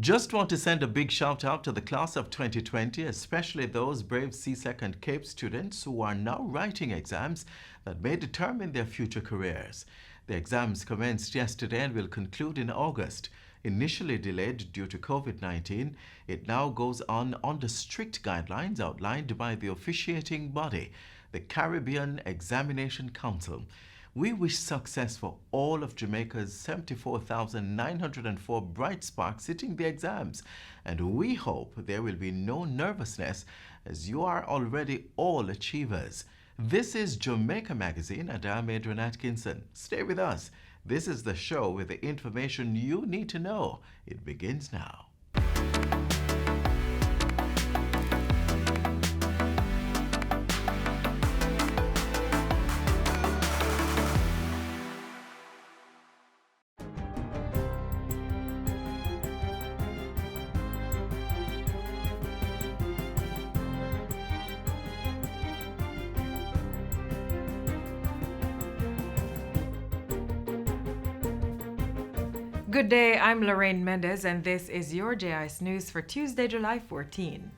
Just want to send a big shout out to the class of 2020, especially those brave CSEC and CAPE students who are now writing exams that may determine their future careers. The exams commenced yesterday and will conclude in August. Initially delayed due to COVID-19, it now goes on under strict guidelines outlined by the officiating body, the Caribbean Examination Council. We wish success for all of Jamaica's 74,904 bright sparks sitting the exams, and we hope there will be no nervousness as you are already all achievers. This is Jamaica Magazine and I'm Adrian Atkinson. Stay with us. This is the show with the information you need to know. It begins now. Good day, I'm Lorraine Mendez and this is your JIS News for Tuesday, July 14.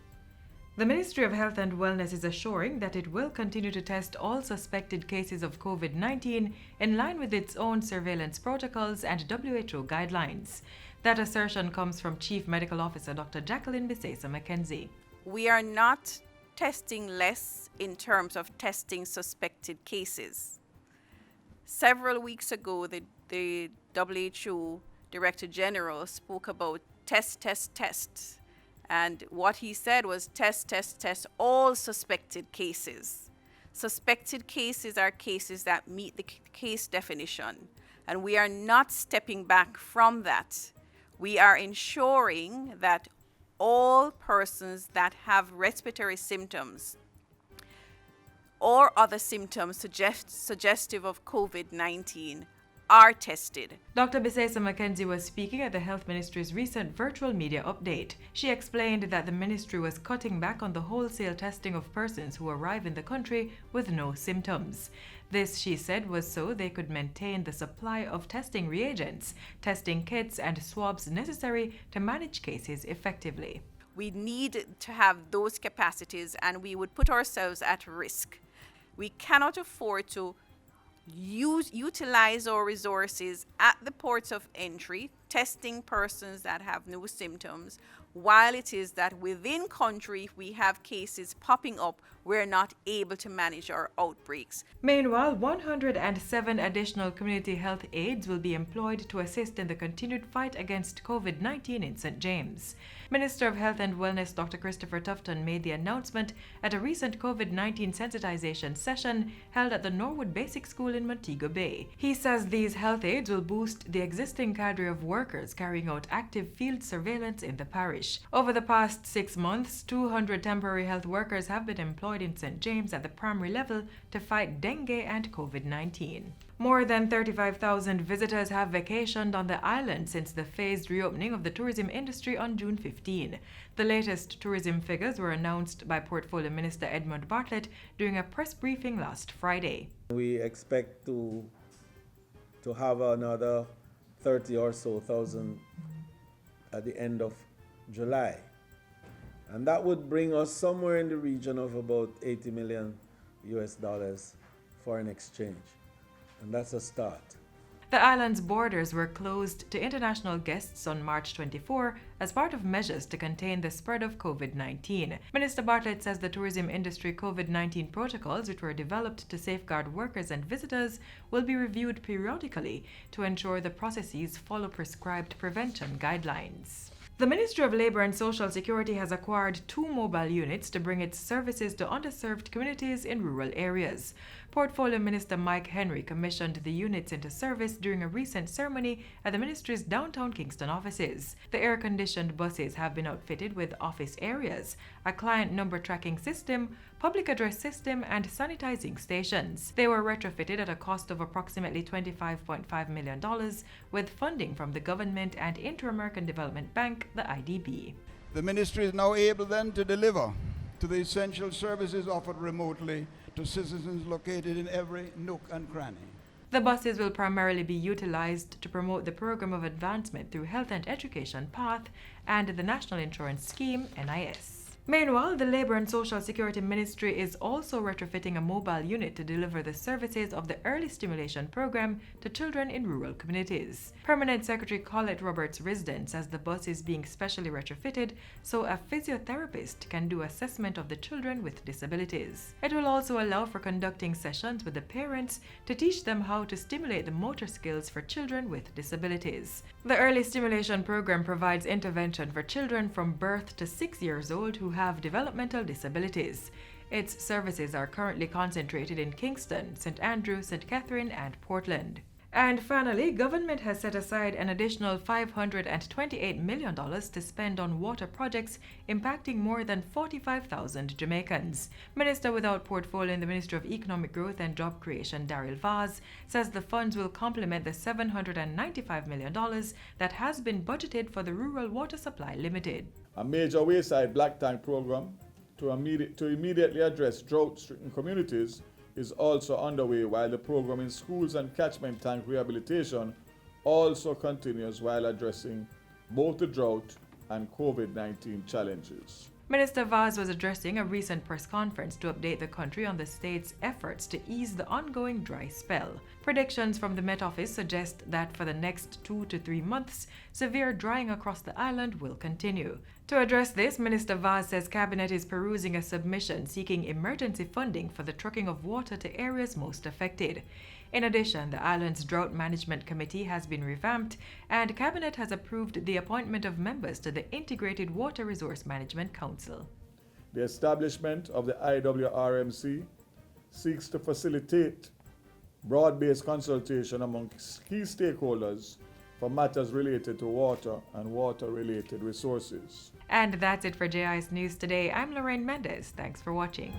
The Ministry of Health and Wellness is assuring that it will continue to test all suspected cases of COVID-19 in line with its own surveillance protocols and WHO guidelines. That assertion comes from Chief Medical Officer Dr. Jacqueline Bisesa-McKenzie. We are not testing less in terms of testing suspected cases. Several weeks ago, the WHO Director General spoke about test. And what he said was test all suspected cases. Suspected cases are cases that meet the case definition. And we are not stepping back from that. We are ensuring that all persons that have respiratory symptoms or other symptoms suggestive of COVID-19 are tested. Dr. Bisesa-McKenzie was speaking at the Health Ministry's recent virtual media update. She explained that the ministry was cutting back on the wholesale testing of persons who arrive in the country with no symptoms. This, she said, was so they could maintain the supply of testing reagents, testing kits, and swabs necessary to manage cases effectively. We need to have those capacities and we would put ourselves at risk. We cannot afford to utilize our resources at the ports of entry, testing persons that have no symptoms, while it is that within country, if we have cases popping up, we're not able to manage our outbreaks. Meanwhile, 107 additional community health aides will be employed to assist in the continued fight against COVID-19 in St. James. Minister of Health and Wellness Dr. Christopher Tufton made the announcement at a recent COVID-19 sensitization session held at the Norwood Basic School in Montego Bay. He says these health aides will boost the existing cadre of workers carrying out active field surveillance in the parish. Over the past 6 months, 200 temporary health workers have been employed in St. James at the primary level to fight dengue and COVID-19. More than 35,000 visitors have vacationed on the island since the phased reopening of the tourism industry on June 15. The latest tourism figures were announced by Portfolio Minister Edmund Bartlett during a press briefing last Friday. We expect to have another 30 or so thousand at the end of July. And that would bring us somewhere in the region of about $80 million foreign exchange. And that's a start. The island's borders were closed to international guests on March 24 as part of measures to contain the spread of COVID-19. Minister Bartlett says the tourism industry COVID-19 protocols, which were developed to safeguard workers and visitors, will be reviewed periodically to ensure the processes follow prescribed prevention guidelines. The Ministry of Labour and Social Security has acquired 2 mobile units to bring its services to underserved communities in rural areas. Portfolio Minister Mike Henry commissioned the units into service during a recent ceremony at the ministry's downtown Kingston offices. The air-conditioned buses have been outfitted with office areas, a client number tracking system, public address system, and sanitizing stations. They were retrofitted at a cost of approximately $25.5 million with funding from the government and Inter-American Development Bank, the IDB. The ministry is now able then to deliver to the essential services offered remotely to citizens located in every nook and cranny. The buses will primarily be utilized to promote the Program of Advancement through Health and Education PATH and the National Insurance Scheme NIS. Meanwhile, the Labour and Social Security Ministry is also retrofitting a mobile unit to deliver the services of the Early Stimulation Program to children in rural communities. Permanent Secretary Colette Roberts-Risden says the bus is being specially retrofitted so a physiotherapist can do assessment of the children with disabilities. It will also allow for conducting sessions with the parents to teach them how to stimulate the motor skills for children with disabilities. The Early Stimulation Program provides intervention for children from birth to 6 years old who have developmental disabilities. Its services are currently concentrated in Kingston, St. Andrew, St. Catherine, and Portland. And finally, government has set aside an additional $528 million to spend on water projects impacting more than 45,000 Jamaicans. Minister without portfolio in the Ministry of Economic Growth and Job Creation, Daryl Vaz, says the funds will complement the $795 million that has been budgeted for the Rural Water Supply Limited. A major wayside black tank program to immediately address drought-stricken communities is also underway, while the program in schools and catchment tank rehabilitation also continues while addressing both the drought and COVID-19 challenges. Minister Vaz was addressing a recent press conference to update the country on the state's efforts to ease the ongoing dry spell. Predictions from the Met Office suggest that for the next 2 to 3 months, severe drying across the island will continue. To address this, Minister Vaz says Cabinet is perusing a submission seeking emergency funding for the trucking of water to areas most affected. In addition, the island's Drought Management Committee has been revamped, and Cabinet has approved the appointment of members to the Integrated Water Resource Management Council. The establishment of the IWRMC seeks to facilitate broad-based consultation among key stakeholders for matters related to water and water-related resources. And that's it for JI's News Today. I'm Lorraine Mendez. Thanks for watching.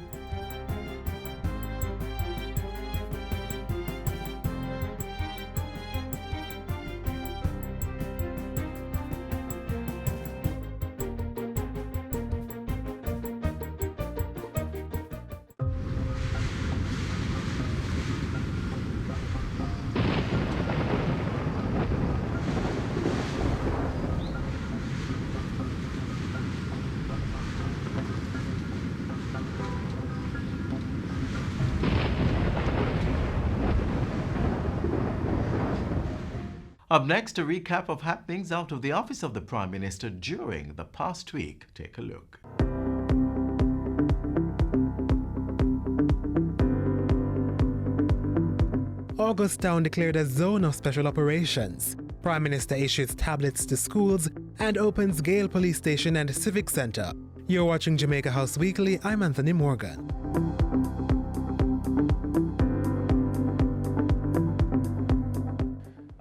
Up next, a recap of happenings out of the office of the Prime Minister during the past week. Take a look. Augustown declared a zone of special operations. Prime Minister issues tablets to schools and opens Gale Police Station and Civic Centre. You're watching Jamaica House Weekly. I'm Anthony Morgan.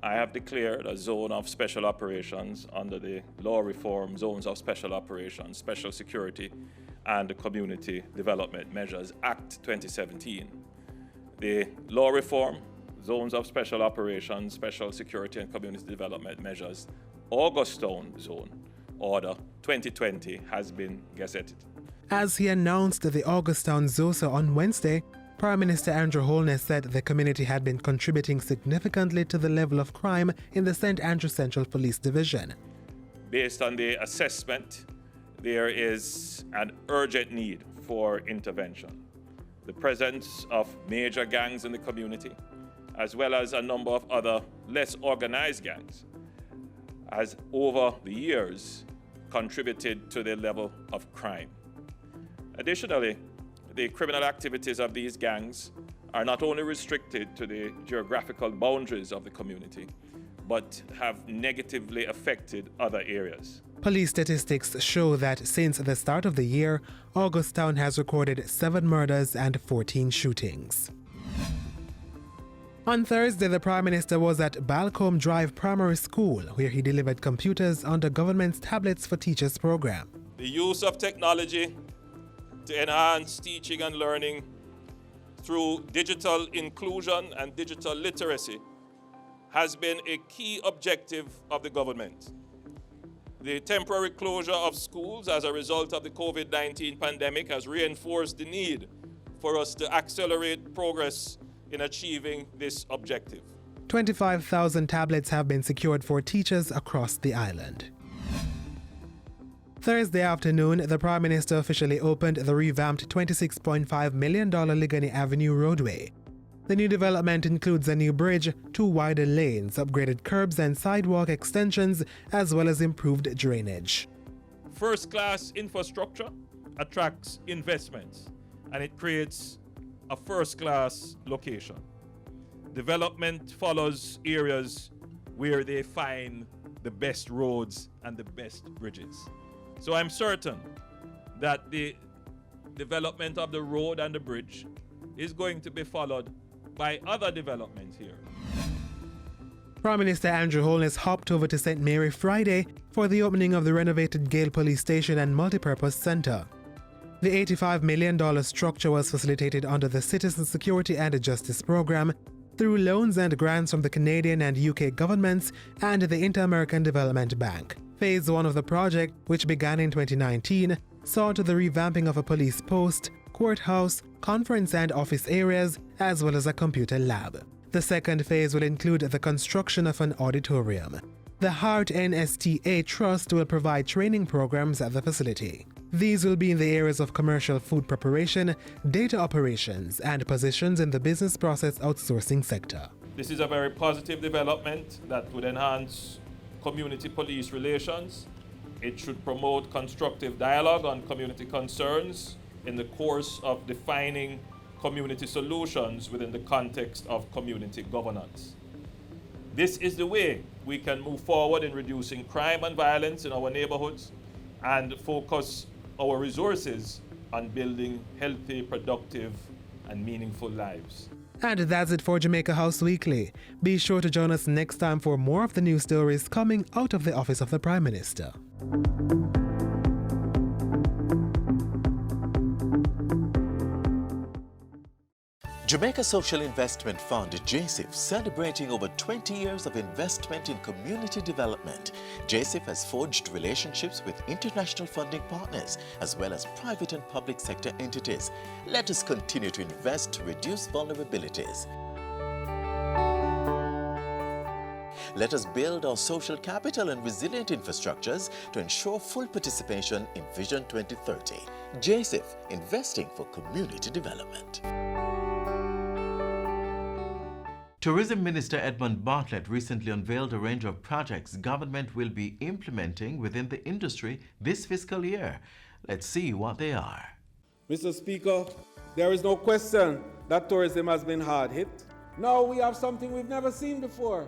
I have declared a zone of special operations under the law reform Zones of Special Operations, Special Security and the Community Development Measures Act 2017. The law reform Zones of Special Operations, Special Security and Community Development Measures Augustown Zone Order 2020 has been gazetted. As he announced the Augustown ZOSA on Wednesday, Prime Minister Andrew Holness said the community had been contributing significantly to the level of crime in the St. Andrew Central Police Division. Based on the assessment, there is an urgent need for intervention. The presence of major gangs in the community, as well as a number of other less organized gangs, has over the years contributed to the level of crime. Additionally, the criminal activities of these gangs are not only restricted to the geographical boundaries of the community, but have negatively affected other areas. Police statistics show that since the start of the year, Augustown has recorded 7 murders and 14 shootings. On Thursday, the Prime Minister was at Balcombe Drive Primary School, where he delivered computers under government's Tablets for Teachers program. The use of technology to enhance teaching and learning through digital inclusion and digital literacy has been a key objective of the government. The temporary closure of schools as a result of the COVID-19 pandemic has reinforced the need for us to accelerate progress in achieving this objective. 25,000 tablets have been secured for teachers across the island. Thursday afternoon, the Prime Minister officially opened the revamped $26.5 million Ligani Avenue roadway. The new development includes a new bridge, 2 wider lanes, upgraded curbs and sidewalk extensions, as well as improved drainage. First-class infrastructure attracts investments, and it creates a first-class location. Development follows areas where they find the best roads and the best bridges. So I'm certain that the development of the road and the bridge is going to be followed by other developments here. Prime Minister Andrew Holness hopped over to St. Mary Friday for the opening of the renovated Gale Police Station and Multipurpose Centre. The $85 million structure was facilitated under the Citizen Security and Justice Programme through loans and grants from the Canadian and UK governments and the Inter-American Development Bank. Phase 1 of the project, which began in 2019, saw to the revamping of a police post, courthouse, conference and office areas, as well as a computer lab. The second phase will include the construction of an auditorium. The Heart NSTA Trust will provide training programs at the facility. These will be in the areas of commercial food preparation, data operations, and positions in the business process outsourcing sector. This is a very positive development that would enhance community police relations. It should promote constructive dialogue on community concerns in the course of defining community solutions within the context of community governance. This is the way we can move forward in reducing crime and violence in our neighborhoods and focus our resources on building healthy, productive, and meaningful lives. And that's it for Jamaica House Weekly. Be sure to join us next time for more of the news stories coming out of the office of the Prime Minister. Jamaica Social Investment Fund, JSIF, celebrating over 20 years of investment in community development. JSIF has forged relationships with international funding partners as well as private and public sector entities. Let us continue to invest to reduce vulnerabilities. Let us build our social capital and resilient infrastructures to ensure full participation in Vision 2030. JSIF, investing for community development. Tourism Minister Edmund Bartlett recently unveiled a range of projects government will be implementing within the industry this fiscal year. Let's see what they are. Mr. Speaker, there is no question that tourism has been hard hit. Now we have something we've never seen before,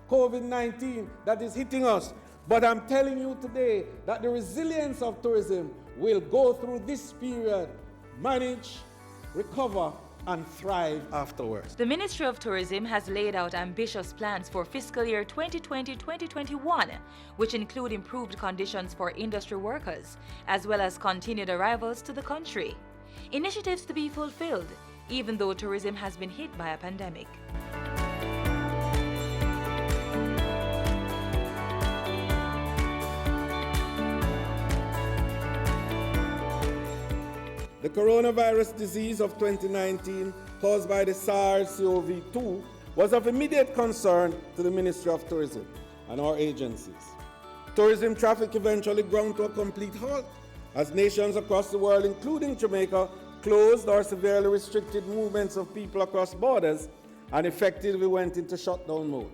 COVID-19, that is hitting us. But I'm telling you today that the resilience of tourism will go through this period, manage, recover, and thrive afterwards. The Ministry of Tourism has laid out ambitious plans for fiscal year 2020-2021, which include improved conditions for industry workers, as well as continued arrivals to the country. Initiatives to be fulfilled, even though tourism has been hit by a pandemic. The coronavirus disease of 2019, caused by the SARS-CoV-2, was of immediate concern to the Ministry of Tourism and our agencies. Tourism traffic eventually ground to a complete halt as nations across the world, including Jamaica, closed or severely restricted movements of people across borders and effectively went into shutdown mode.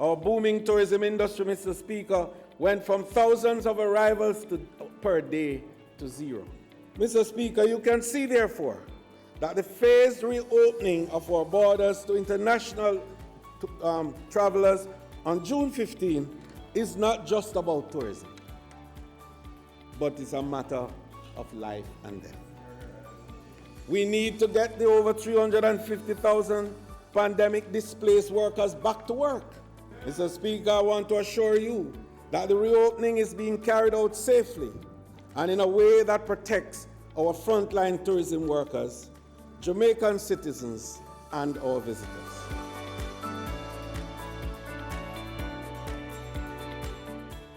Our booming tourism industry, Mr. Speaker, went from thousands of arrivals per day to zero. Mr. Speaker, you can see, therefore, that the phased reopening of our borders to international travelers on June 15 is not just about tourism, but it's a matter of life and death. We need to get the over 350,000 pandemic displaced workers back to work. Mr. Speaker, I want to assure you that the reopening is being carried out safely and in a way that protects our frontline tourism workers, Jamaican citizens, and our visitors.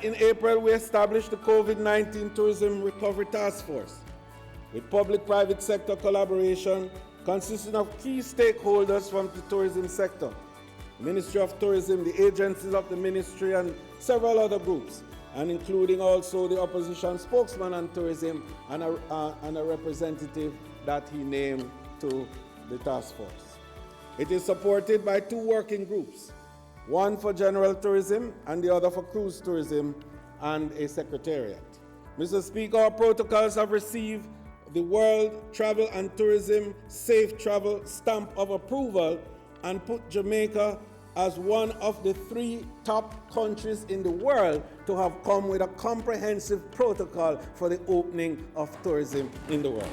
In April, we established the COVID-19 Tourism Recovery Task Force with public-private sector collaboration consisting of key stakeholders from the tourism sector, Ministry of Tourism, the agencies of the ministry, and several other groups, and including also the opposition spokesman on tourism and a representative that he named to the task force. It is supported by two working groups, one for general tourism and the other for cruise tourism, and a secretariat. Mr. Speaker, our protocols have received the World Travel and Tourism Safe Travel stamp of approval and put Jamaica as one of the 3 top countries in the world to have come with a comprehensive protocol for the opening of tourism in the world.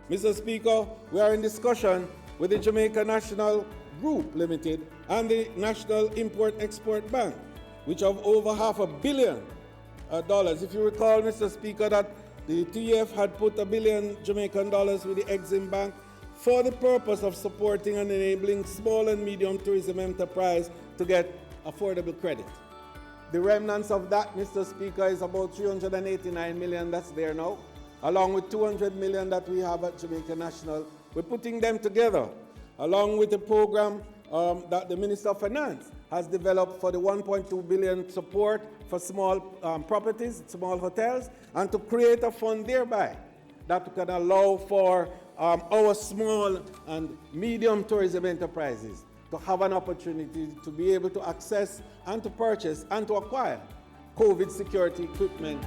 Mr. Speaker, we are in discussion with the Jamaica National Group Limited and the National Import-Export Bank, which have over $500 million. If you recall, Mr. Speaker, that the TF had put $1 billion Jamaican dollars with the Exim Bank for the purpose of supporting and enabling small and medium tourism enterprise to get affordable credit. The remnants of that, Mr. Speaker, is about $389 million that's there now, along with $200 million that we have at Jamaica National. We're putting them together, along with the program that the Minister of Finance has developed for the $1.2 billion support for small properties, small hotels, and to create a fund thereby that can allow for our small and medium tourism enterprises to have an opportunity to be able to access and to purchase and to acquire COVID security equipment.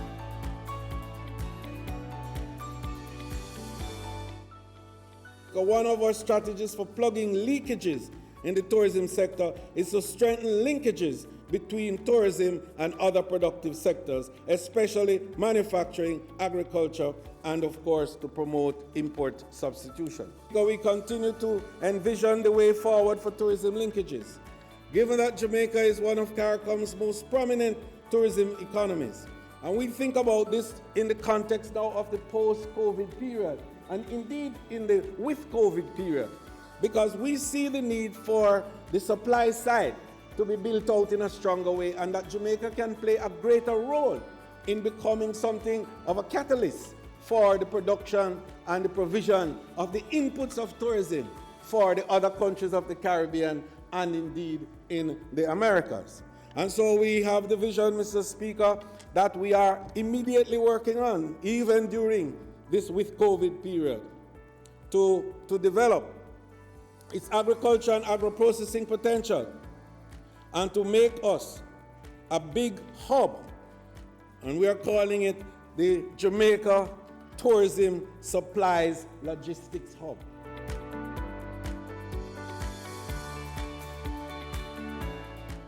One of our strategies for plugging leakages in the tourism sector is to strengthen linkages between tourism and other productive sectors, especially manufacturing, agriculture, and of course to promote import substitution. So we continue to envision the way forward for tourism linkages. Given that Jamaica is one of CARICOM's most prominent tourism economies, and we think about this in the context now of the post-COVID period, and indeed in the with-COVID period, because we see the need for the supply side to be built out in a stronger way, and that Jamaica can play a greater role in becoming something of a catalyst for the production and the provision of the inputs of tourism for the other countries of the Caribbean and indeed in the Americas. And so we have the vision, Mr. Speaker, that we are immediately working on, even during this with COVID period, to develop its agriculture and agro-processing potential, and to make us a big hub, and we are calling it the Jamaica Tourism Supplies Logistics Hub.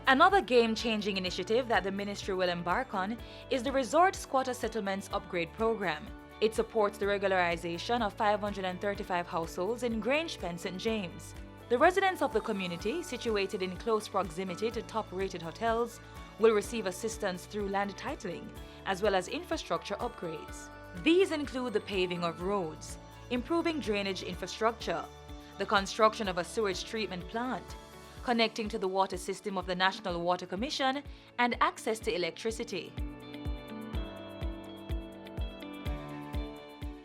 Another game-changing initiative that the ministry will embark on is the Resort Squatter Settlements Upgrade Program. It supports the regularization of 535 households in Grange Pen, St. James. The residents of the community, situated in close proximity to top-rated hotels, will receive assistance through land titling, as well as infrastructure upgrades. These include the paving of roads, improving drainage infrastructure, the construction of a sewage treatment plant, connecting to the water system of the National Water Commission, and access to electricity.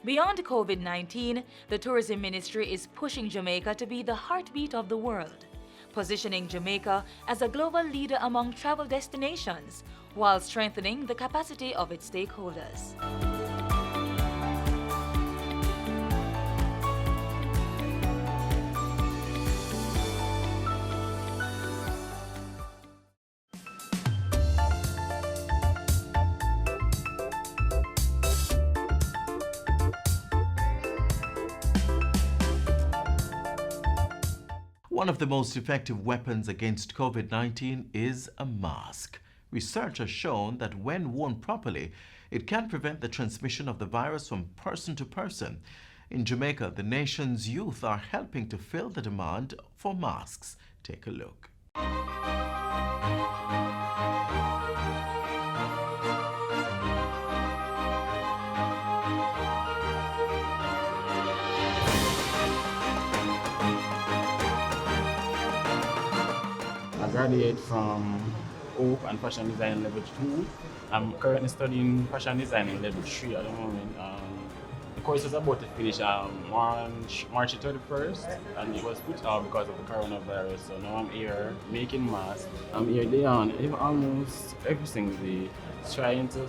Beyond COVID-19, the Tourism Ministry is pushing Jamaica to be the heartbeat of the world, positioning Jamaica as a global leader among travel destinations, while strengthening the capacity of its stakeholders. One of the most effective weapons against COVID-19 is a mask. Research has shown that when worn properly, it can prevent the transmission of the virus from person to person. In Jamaica, the nation's youth are helping to fill the demand for masks. Take a look. I graduated from Hope and fashion design level 2. I'm currently studying fashion design in level 3 at the moment. The course is about to finish March 31st, and it was put off because of the coronavirus. So now I'm here making masks. I'm here day on almost every single day, trying to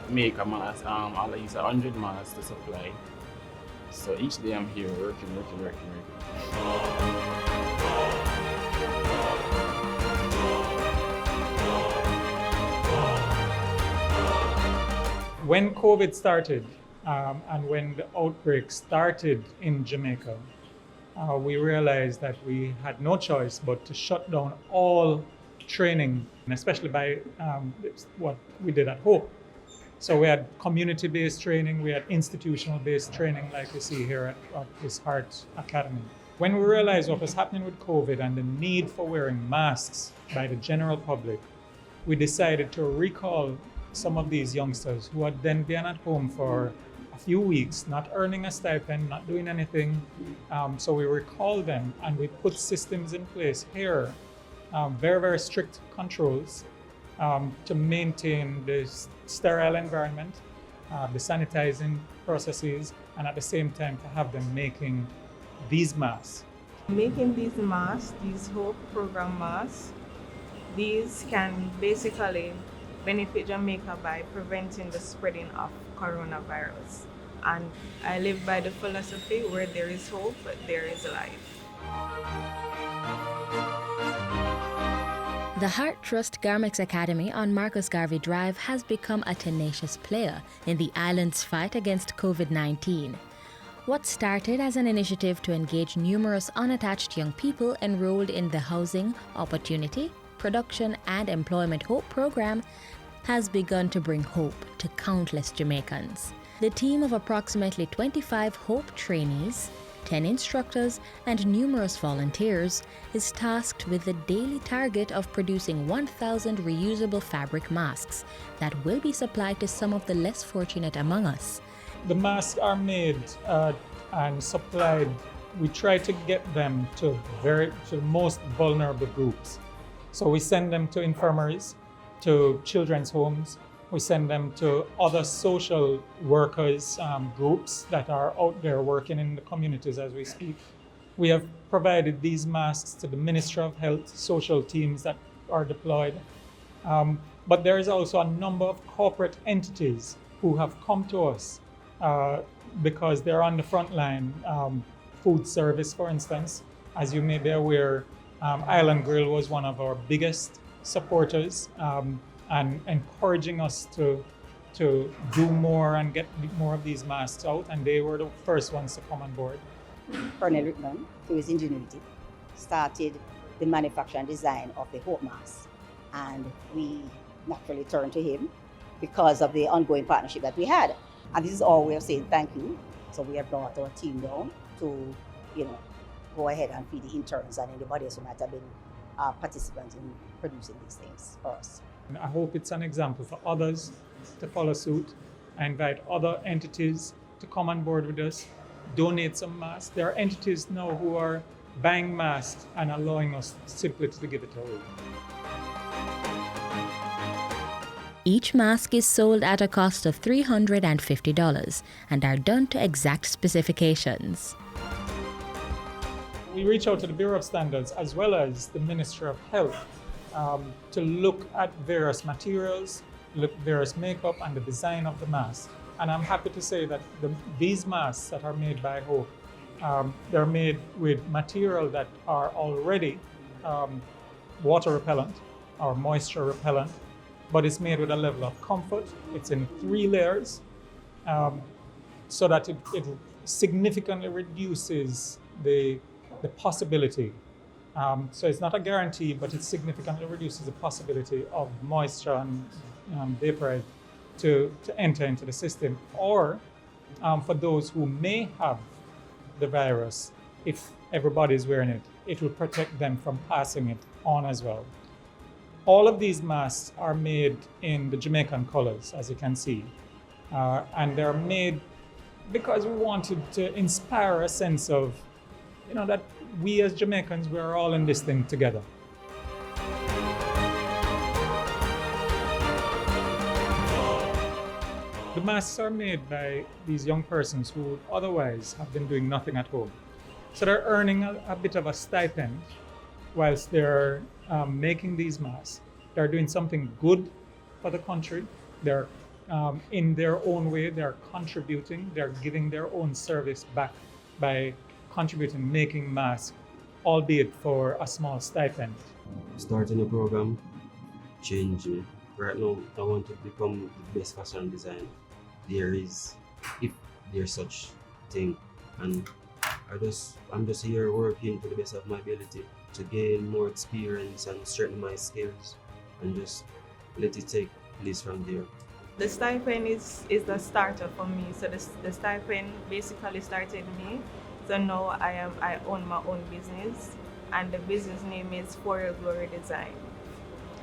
make a mask, at least 100 masks to supply. So each day I'm here working. When COVID started and when the outbreak started in Jamaica, we realized that we had no choice but to shut down all training, and especially by what we did at Hope. So we had community-based training, we had institutional-based training like you see here at this Heart Academy. When we realized what was happening with COVID and the need for wearing masks by the general public, we decided to recall some of these youngsters who had then been at home for a few weeks, not earning a stipend, not doing anything. So we recalled them and we put systems in place here, very, very strict controls to maintain this sterile environment, the sanitizing processes, and at the same time to have them making these masks. Making these masks, these Hope program masks, these can basically benefit Jamaica by preventing the spreading of coronavirus. And I live by the philosophy where there is hope, there is life. The Heart Trust Garmex Academy on Marcus Garvey Drive has become a tenacious player in the island's fight against COVID-19. What started as an initiative to engage numerous unattached young people enrolled in the Housing, Opportunity, Production and Employment Hope program has begun to bring hope to countless Jamaicans. The team of approximately 25 Hope trainees, 10 instructors, and numerous volunteers is tasked with the daily target of producing 1,000 reusable fabric masks that will be supplied to some of the less fortunate among us. The masks are made and supplied. We try to get them to the most vulnerable groups. So we send them to infirmaries, to children's homes. We send them to other social workers groups that are out there working in the communities as we speak. We have provided these masks to the Ministry of Health, social teams that are deployed. But there is also a number of corporate entities who have come to us because they're on the front line. Food service, for instance. As you may be aware, Island Grill was one of our biggest supporters and encouraging us to do more and get more of these masks out, and they were the first ones to come on board. Colonel Rickman, through his ingenuity, started the manufacture and design of the Hope mask, and we naturally turned to him because of the ongoing partnership that we had. And this is our way of saying thank you. So we have brought our team down to, go ahead and feed the interns and anybody else who might have been participants in producing these things for us. I hope it's an example for others to follow suit. I invite other entities to come on board with us, donate some masks. There are entities now who are buying masks and allowing us simply to give it away. Each mask is sold at a cost of $350 and are done to exact specifications. We reach out to the Bureau of Standards as well as the Ministry of Health to look at various materials, look at various makeup and the design of the mask. And I'm happy to say that these masks that are made by Hope, they're made with material that are already water repellent or moisture repellent, but it's made with a level of comfort. It's in 3 layers so that it significantly reduces the possibility. So it's not a guarantee, but it significantly reduces the possibility of moisture and vapor to enter into the system. Or for those who may have the virus, if everybody is wearing it, it will protect them from passing it on as well. All of these masks are made in the Jamaican colors, as you can see. And they're made because we wanted to inspire a sense of, that we as Jamaicans, we're all in this thing together. The masks are made by these young persons who would otherwise have been doing nothing at home. So they're earning a bit of a stipend whilst they're making these masks. They're doing something good for the country. They're in their own way, they're contributing, they're giving their own service back by contributing, making masks, albeit for a small stipend. Starting a program changed me. Right now, I want to become the best fashion designer there is, if there's such thing. And I'm just here working to the best of my ability to gain more experience and strengthen my skills, and just let it take place from there. The stipend is the starter for me. So the stipend basically started me. So now I own my own business, and the business name is For Your Glory Design.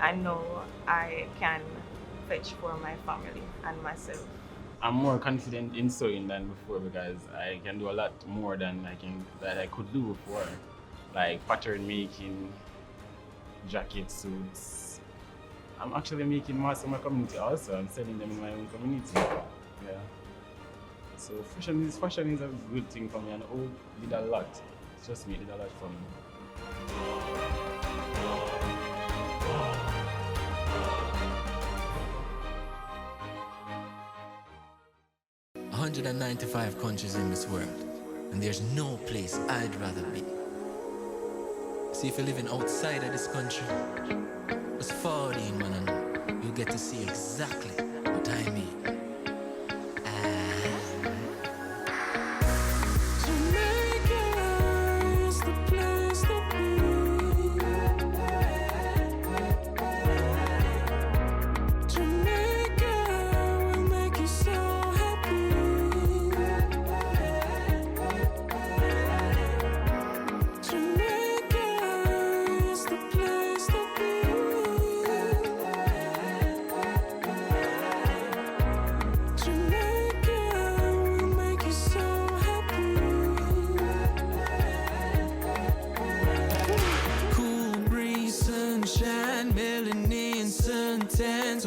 And now I can fetch for my family and myself. I'm more confident in sewing than before because I can do a lot more than I could do before, like pattern making, jacket suits. I'm actually making masks in my community also. I'm selling them in my own community. Yeah. So fashion is a good thing for me, and did a lot. Trust me, it did a lot for me. 195 countries in this world, and there's no place I'd rather be. See, if you're living outside of this country, it's 14, man, and you'll get to see exactly what I mean.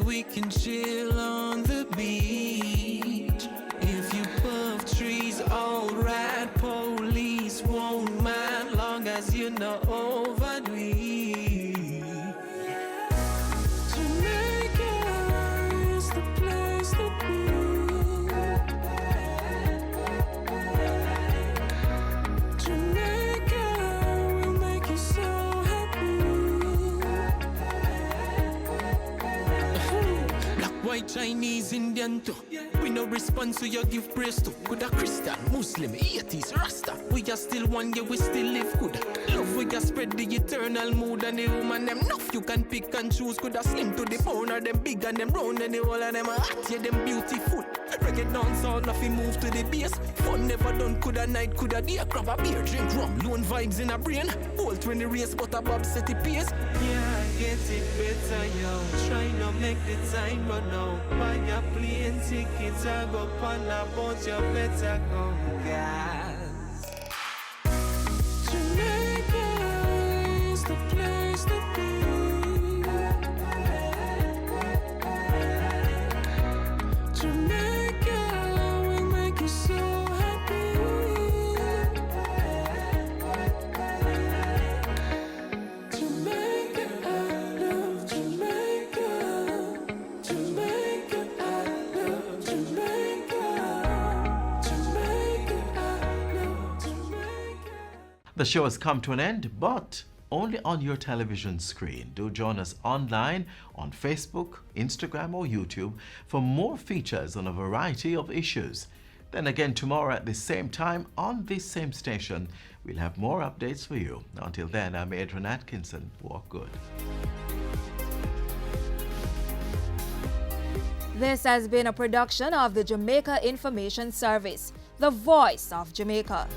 We can chill on the beach. If you puff trees, alright. Police won't mind long as you're not overdo it. Jamaica is the place to be. Jamaica will make you so happy. White, Chinese, Indian too. We no response to your give praise to. Good a Christian, Muslim, atheist, Rasta. We are still one, yeah, we still live good. Love we can spread the eternal mood, and the woman them enough you can pick and choose. Could a slim to the bone, or them big and them round, and the whole of them are hot, yeah, them beautiful. Reggae dance all nothing move to the bass. Fun never done, could a night, could a day. Grab a beer, drink rum, lone vibes in a brain. Bolt when the race, but a bob set the pace. Yeah, I get it better, yo. Try not make the time run out. Buy a plane tickets, I go on a boat, you better go, guys. Jamaica is the place to be. Jamaica will make you so happy. Jamaica, I love Jamaica. Jamaica, I love Jamaica. Jamaica, I love Jamaica. The show has come to an end, but only on your television screen. Do join us online on Facebook, Instagram or YouTube for more features on a variety of issues. Then again tomorrow at the same time on this same station, we'll have more updates for you. Until then, I'm Adrian Atkinson. Walk good. This has been a production of the Jamaica Information Service, the voice of Jamaica.